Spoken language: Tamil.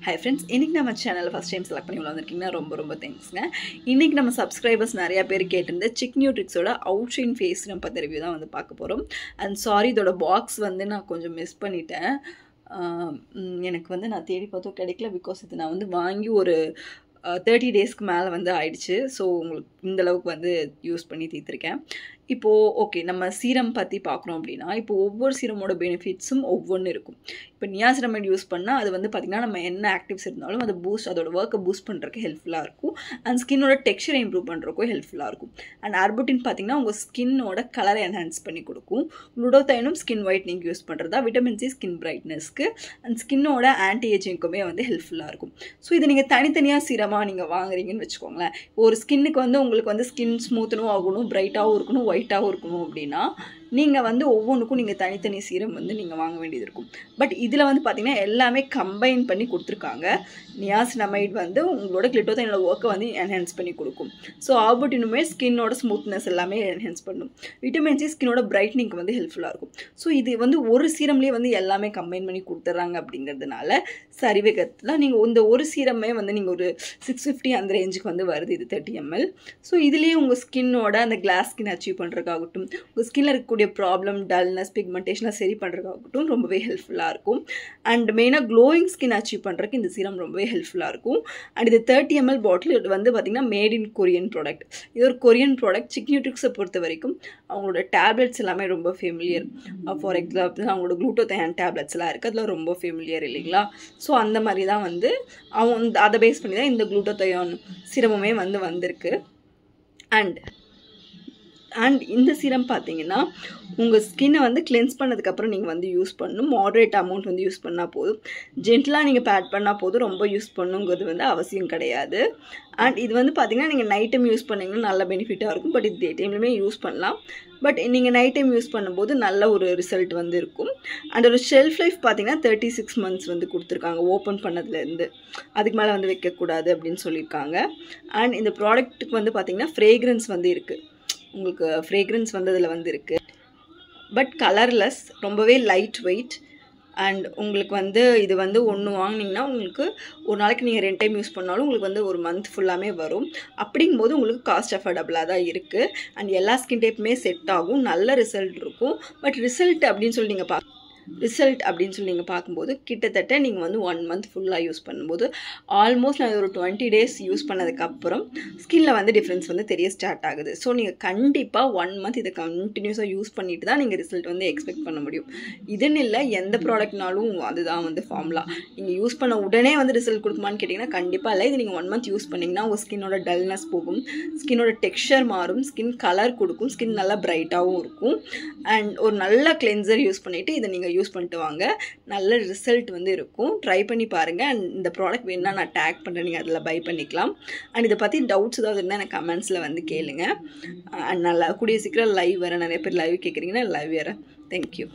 Hi friends, இன்னைக்கு நம்ம சேனலை ஃபர்ஸ்ட் டைம் செலக்ட் பண்ணி வந்திருக்கீங்கன்னா ரொம்ப தேங்க்ஸ்ங்க. இன்னைக்கு நம்ம சப்ஸ்கிரைபர்ஸ் நிறைய பேர் கேட்டிருந்த சிக் நியூட்ரிக்ஸோட அவுட்ஷைன் ஃபேஸ் நம்ம பற்றி ரிவ்யூ தான் வந்து பார்க்க போகிறோம். அண்ட் சாரி, இதோட பாக்ஸ் வந்து நான் கொஞ்சம் மிஸ் பண்ணிட்டேன். எனக்கு வந்து நான் தேடி பார்த்தோம் கிடைக்கல. பிகாஸ் இது நான் வந்து வாங்கி ஒரு 30 டேஸ்க்கு மேலே வந்து ஆயிடுச்சு. ஸோ உங்களுக்கு இந்தளவுக்கு வந்து யூஸ் பண்ணி தீர்த்துருக்கேன். இப்போது ஓகே, நம்ம சீரம் பற்றி பார்க்குறோம் அப்படின்னா, இப்போ ஒவ்வொரு சீரமோட பெனிஃபிட்ஸும் ஒவ்வொன்று இருக்கும். இப்போ நியாசினமைட் யூஸ் பண்ணால் அது வந்து பார்த்திங்கன்னா நம்ம என்ன ஆக்டிவ்ஸ் இருந்தாலும் அது அதோட ஒர்க்கை பூஸ்ட் பண்ணுறதுக்கு ஹெல்ப்ஃபுல்லாக இருக்கும். அண்ட் ஸ்கின்னோட டெக்ஸ்சரை இம்ப்ரூவ் பண்ணுறதுக்கும் ஹெல்ப்ஃபுல்லாக இருக்கும். அண்ட் ஆர்புட்டின் பார்த்திங்கன்னா உங்கள் ஸ்கின்னோட கலரை என்ஹான்ஸ் பண்ணி கொடுக்கும். குளுட்டோதைனும் ஸ்கின் ஒயிட்னிங் யூஸ் பண்ணுறதா, விட்டமின் சி ஸ்கின் பிரைட்னஸ்க்கு அண்ட் ஸ்கின்னோட ஆன்டி ஏஜிங்க்குமே வந்து ஹெல்ப்ஃபுல்லாக இருக்கும். ஸோ இது நீங்கள் தனித்தனியாக சீரமாக நீங்கள் வாங்குறீங்கன்னு வச்சுக்கோங்களேன். ஒரு ஸ்கின்னுக்கு வந்து உங்களுக்கு வந்து ஸ்கின் ஸ்மூத்தனும் ஆகணும், பிரைட்டாகவும் இருக்கணும், ஒயிட்டாகவும் இருக்கணும் அப்படின்னா நீங்கள் வந்து ஒவ்வொன்றுக்கும் நீங்கள் தனித்தனி சீரம் வந்து நீங்கள் வாங்க வேண்டியது இருக்கும். பட் இதில் வந்து பார்த்திங்கன்னா எல்லாமே கம்பைன் பண்ணி கொடுத்துருக்காங்க. நியாசினமைட் வந்து உங்களோட குளுட்டோதைனோட ஒர்க்கை வந்து என்ஹான்ஸ் பண்ணி கொடுக்கும். ஸோ ஆர்புட்டினுமே ஸ்கின்னோட ஸ்மூத்னஸ் எல்லாமே என்ஹான்ஸ் பண்ணும். விட்டமின் சி ஸ்கின்னோட பிரைட்னிங்க்கு வந்து ஹெல்ப்ஃபுல்லாக இருக்கும். ஸோ இது வந்து ஒரு சீரம்லேயே வந்து எல்லாமே கம்பைன் பண்ணி கொடுத்துட்றாங்க. அப்படிங்கிறதுனால சரிவேகத்தில் நீங்கள் இந்த ஒரு சீரமே வந்து நீங்கள் ஒரு 650 அந்த ரேஞ்சுக்கு வந்து வருது. இது 30 ml. ஸோ இதுலேயே உங்கள் ஸ்கின்னோட அந்த கிளாஸ் ஸ்கின் அச்சீவ் பண்ணுறதுக்காகட்டும், உங்கள் ஸ்கின்னில் இருக்கக்கூடிய ப்ராப்ளம், டல்னஸ், பிக்மெண்டேஷனை சரி பண்ணுறதுக்காகட்டும் ரொம்பவே ஹெல்ப்ஃபுல்லாக இருக்கும். அண்ட் மெயினாக க்ளோயிங் ஸ்கின் அச்சீவ் பண்ணுறதுக்கு இந்த சீரம் ரொம்பவே ஹெல்ப்ஃபுல்லாக இருக்கும். அண்ட் இது 30 ml பாட்டில். இது வந்து பார்த்திங்கன்னா மேட் இன் கொரியன் ப்ராடக்ட். இது ஒரு கொரியன் ப்ராடக்ட். சிக் நியூட்ரிக்ஸை பொறுத்த வரைக்கும் அவங்களோட டேப்லெட்ஸ் எல்லாமே ரொம்ப ஃபெமிலியர். ஃபார் எக்ஸாம்பிள் அவங்களோட குளுட்டோதைன் டேப்லெட்ஸ்லாம் இருக்குது, அதில் ரொம்ப ஃபெமிலியர் இல்லைங்களா? ஸோ அந்த மாதிரி தான் வந்து அவங்க அதை பேஸ் பண்ணி தான் இந்த குளுட்டோதைன் சீரமுமே வந்து வந்திருக்கு. அண்ட் இந்த சீரம் பார்த்தீங்கன்னா உங்கள் ஸ்கின்னை வந்து கிளென்ஸ் பண்ணதுக்கப்புறம் நீங்கள் வந்து யூஸ் பண்ணணும். மாடரேட் அமௌண்ட் வந்து யூஸ் பண்ணால் போதும். ஜென்டலாக நீங்கள் பேட் பண்ணால் போதும். ரொம்ப யூஸ் பண்ணுங்கிறது வந்து அவசியம் கிடையாது. அண்ட் இது வந்து பார்த்திங்கன்னா நீங்கள் நைட் டைம் யூஸ் பண்ணிங்கன்னா நல்ல பெனிஃபிட்டாக இருக்கும். பட் இது டே டைம்லையுமே யூஸ் பண்ணலாம். பட் நீங்கள் நைட் டைம் யூஸ் பண்ணும்போது நல்ல ஒரு ரிசல்ட் வந்து இருக்கும். அண்ட் ஒரு ஷெல்ஃப் லைஃப் பார்த்திங்கன்னா 36 months வந்து கொடுத்துருக்காங்க. ஓப்பன் பண்ணதுலேருந்து அதுக்கு மேலே வந்து வைக்கக்கூடாது அப்படின்னு சொல்லியிருக்காங்க. அண்ட் இந்த ப்ராடக்ட்டுக்கு வந்து பார்த்திங்கன்னா ஃப்ரேக்ரன்ஸ் வந்து இருக்குது. உங்களுக்கு ஃப்ரேக்ரன்ஸ் வந்து அதில் வந்து இருக்குது. பட் கலர்லெஸ், ரொம்பவே லைட் வெயிட். அண்ட் உங்களுக்கு வந்து இது வந்து ஒன்று வாங்கினீங்கன்னா உங்களுக்கு ஒரு நாளைக்கு நீங்கள் 2 டைம் யூஸ் பண்ணாலும் உங்களுக்கு வந்து ஒரு மந்த் ஃபுல்லாமே வரும். அப்படிங்கும்போது உங்களுக்கு காஸ்ட் அஃபோர்டபுளாக தான் இருக்குது. அண்ட் எல்லா ஸ்கின் டைப்புமே செட் ஆகும். நல்ல ரிசல்ட் இருக்கும். பட் ரிசல்ட் அப்படின்னு சொல்லி நீங்கள் பார்க்கும்போது கிட்டத்தட்ட நீங்கள் வந்து 1 month ஃபுல்லாக யூஸ் பண்ணும்போது ஆல்மோஸ்ட் நான் ஒரு 20 days யூஸ் பண்ணதுக்கப்புறம் ஸ்கின்னில் வந்து டிஃப்ரென்ஸ் வந்து தெரிய ஸ்டார்ட் ஆகுது. ஸோ நீங்கள் கண்டிப்பாக 1 month இதை கண்டினியூஸாக யூஸ் பண்ணிட்டு தான் நீங்கள் ரிசல்ட் வந்து எக்ஸ்பெக்ட் பண்ண முடியும். இதுன்னு இல்லை, எந்த ப்ராடக்ட்னாலும் அதுதான் வந்து ஃபார்முலா. நீங்கள் யூஸ் பண்ண உடனே வந்து ரிசல்ட் கொடுக்குமான்னு கேட்டிங்கன்னா கண்டிப்பாக இல்லை. இது நீங்கள் 1 month யூஸ் பண்ணிங்கன்னா உங்கள் ஸ்கின்னோட டல்னஸ் போகும், ஸ்கின்னோட டெக்ஸ்சர் மாறும், ஸ்கின் கலர் கொடுக்கும், ஸ்கின் நல்லா பிரைட்டாகவும் இருக்கும். அண்ட் ஒரு நல்ல கிளென்சர் யூஸ் பண்ணிவிட்டு இதை நீங்கள் யூஸ் பண்ணிட்டு வாங்க. நல்ல ரிசல்ட் வந்து இருக்கும். ட்ரை பண்ணி பாருங்கள். அண்ட் இந்த ப்ராடக்ட் வேணுன்னா நான் டேக் பண்ணுறேன், நீங்கள் அதில் பை பண்ணிக்கலாம். அண்ட் இதை பற்றி டவுட்ஸ் ஏதாவது இருந்தால் எனக்கு கமெண்ட்ஸில் வந்து கேளுங்க. அண்ட் நல்லா கூடிய சீக்கிரம் லைவ் வரேன். நிறைய பேர் லைவ் கேட்குறீங்கன்னா லைவ் வரேன். தேங்க்யூ.